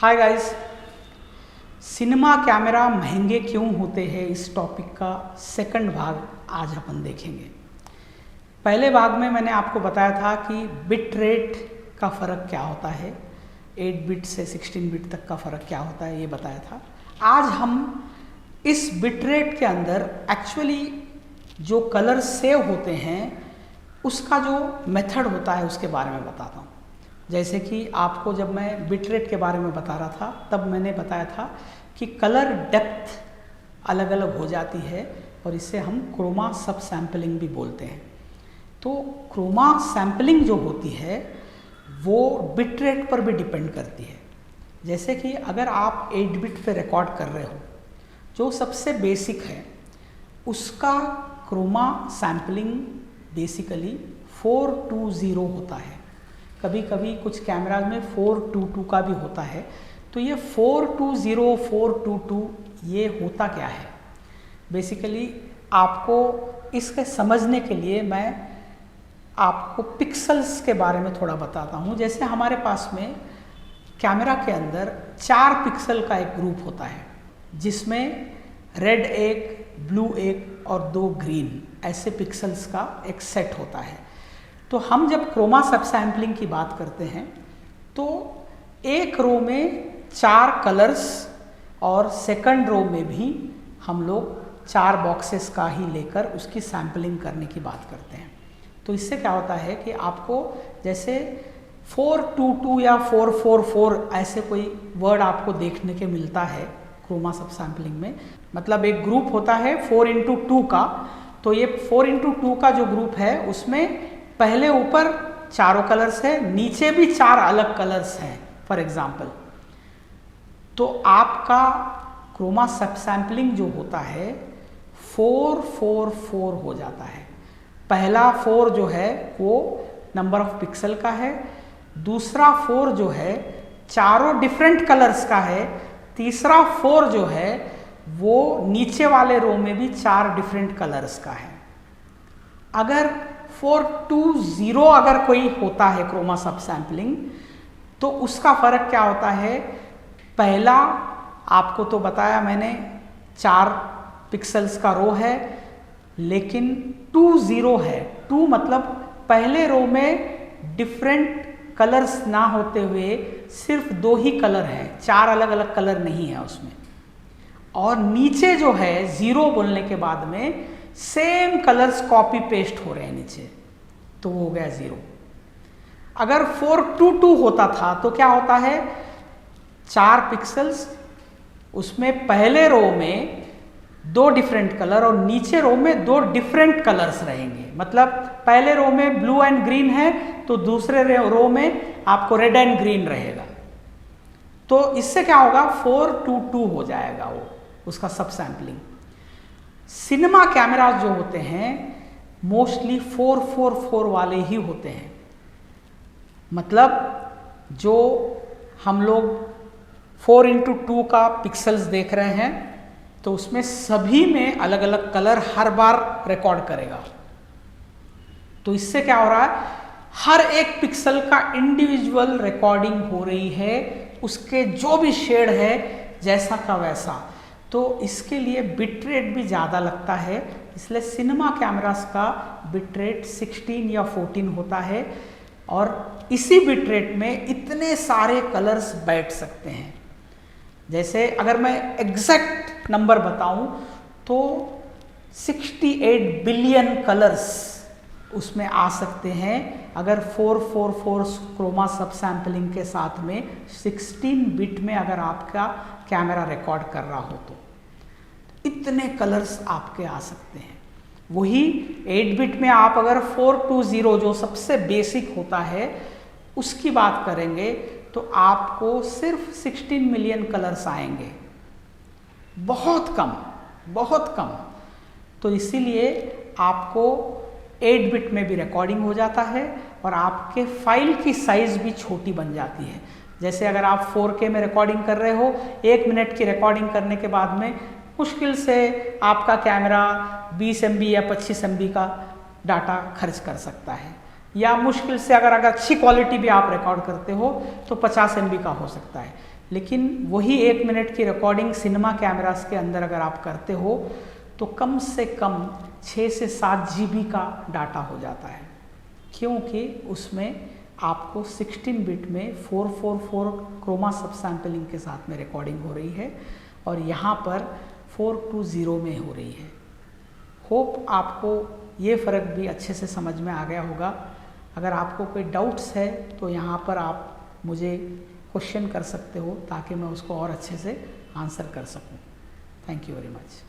Hi guys, cinema camera महंगे क्यों होते हैं इस टॉपिक का सेकंड भाग आज अपन देखेंगे। पहले भाग में मैंने आपको बताया था कि बिट रेट का फ़र्क क्या होता है, 8 बिट से 16 बिट तक का फ़र्क क्या होता है ये बताया था। आज हम इस बिट रेट के अंदर एक्चुअली जो कलर सेव होते हैं उसका जो मेथड होता है उसके बारे में बताता हूँ। जैसे कि आपको जब मैं बिट रेट के बारे में बता रहा था तब मैंने बताया था कि कलर डेप्थ अलग अलग हो जाती है और इसे हम क्रोमा सब सैम्पलिंग भी बोलते हैं। तो क्रोमा सैम्पलिंग जो होती है वो बिट रेट पर भी डिपेंड करती है। जैसे कि अगर आप 8 बिट पे रिकॉर्ड कर रहे हो जो सबसे बेसिक है उसका क्रोमा सैम्पलिंग बेसिकली 420 होता है। कभी कभी कुछ कैमराज में 422 का भी होता है। तो ये 420 422 ये होता क्या है, बेसिकली आपको इसके समझने के लिए मैं आपको पिक्सल्स के बारे में थोड़ा बताता हूँ। जैसे हमारे पास में कैमरा के अंदर 4 पिक्सल का एक ग्रुप होता है जिसमें रेड एक, ब्लू एक और 2 ग्रीन, ऐसे पिक्सल्स का एक सेट होता है। तो हम जब क्रोमा सब सैम्पलिंग की बात करते हैं तो एक रो में 4 कलर्स और सेकंड रो में भी हम लोग 4 बॉक्सेस का ही लेकर उसकी सैम्पलिंग करने की बात करते हैं। तो इससे क्या होता है कि आपको जैसे 422 या 444 ऐसे कोई वर्ड आपको देखने के मिलता है क्रोमा सब सैम्पलिंग में, मतलब एक ग्रुप होता है 4x2 का। तो ये 4x2 का जो ग्रुप है उसमें पहले ऊपर चारों कलर्स है, नीचे भी 4 अलग कलर्स हैं फॉर एग्जाम्पल। तो आपका क्रोमा सब सैम्पलिंग जो होता है 444 हो जाता है। पहला 4 जो है वो नंबर ऑफ पिक्सल का है, दूसरा 4 जो है चारों डिफरेंट कलर्स का है, तीसरा 4 जो है वो नीचे वाले रो में भी 4 डिफरेंट कलर्स का है। अगर 420 अगर कोई होता है क्रोमा सब सैम्पलिंग तो उसका फ़र्क क्या होता है, पहला आपको तो बताया मैंने 4 पिक्सल्स का रो है, लेकिन 20 है। 2 मतलब पहले रो में डिफरेंट कलर्स ना होते हुए सिर्फ 2 ही कलर हैं, 4 अलग अलग कलर नहीं है उसमें। और नीचे जो है 0 बोलने के बाद में सेम कलर्स कॉपी पेस्ट हो रहे हैं नीचे, तो वो हो गया 0। अगर 422 होता था तो क्या होता है, 4 पिक्सल्स, उसमें पहले रो में 2 डिफरेंट कलर और नीचे रो में 2 डिफरेंट कलर्स रहेंगे। मतलब पहले रो में ब्लू एंड ग्रीन है तो दूसरे रो में आपको रेड एंड ग्रीन रहेगा। तो इससे क्या होगा, 422 हो जाएगा वो उसका सब सैम्पलिंग। सिनेमा कैमराज जो होते हैं मोस्टली 444 वाले ही होते हैं। मतलब जो हम लोग 4x2 का पिक्सल्स देख रहे हैं तो उसमें सभी में अलग अलग कलर हर बार रिकॉर्ड करेगा। तो इससे क्या हो रहा है, हर एक पिक्सल का इंडिविजुअल रिकॉर्डिंग हो रही है, उसके जो भी शेड है जैसा का वैसा। तो इसके लिए बिट रेट भी ज़्यादा लगता है, इसलिए सिनेमा कैमरास का बिट रेट 16 या 14 होता है। और इसी बिट रेट में इतने सारे कलर्स बैठ सकते हैं। जैसे अगर मैं एग्जैक्ट नंबर बताऊं तो 68 बिलियन कलर्स उसमें आ सकते हैं अगर 444 क्रोमा सब सैम्पलिंग के साथ में 16 बिट में अगर आपका कैमरा रिकॉर्ड कर रहा हो तो इतने कलर्स आपके आ सकते हैं। वही 8 बिट में आप अगर 420 जो सबसे बेसिक होता है उसकी बात करेंगे तो आपको सिर्फ 16 मिलियन कलर्स आएंगे, बहुत कम, बहुत कम। तो इसीलिए आपको 8 बिट में भी रिकॉर्डिंग हो जाता है और आपके फाइल की साइज़ भी छोटी बन जाती है। जैसे अगर आप 4K में रिकॉर्डिंग कर रहे हो, 1 मिनट की रिकॉर्डिंग करने के बाद में मुश्किल से आपका कैमरा 20 MB या 25 MB का डाटा खर्च कर सकता है, या मुश्किल से अगर अच्छी क्वालिटी भी आप रिकॉर्ड करते हो तो 50 MB का हो सकता है। लेकिन वही 1 मिनट की रिकॉर्डिंग सिनेमा कैमरास के अंदर अगर आप करते हो तो कम से कम 6 से 7 GB का डाटा हो जाता है, क्योंकि उसमें आपको 16 बिट में 444 क्रोमा सब सैम्पलिंग के साथ में रिकॉर्डिंग हो रही है और यहाँ पर 420 में हो रही है। होप आपको ये फ़र्क भी अच्छे से समझ में आ गया होगा। अगर आपको कोई डाउट्स है तो यहाँ पर आप मुझे क्वेश्चन कर सकते हो ताकि मैं उसको और अच्छे से आंसर कर सकूँ। Thank you very much.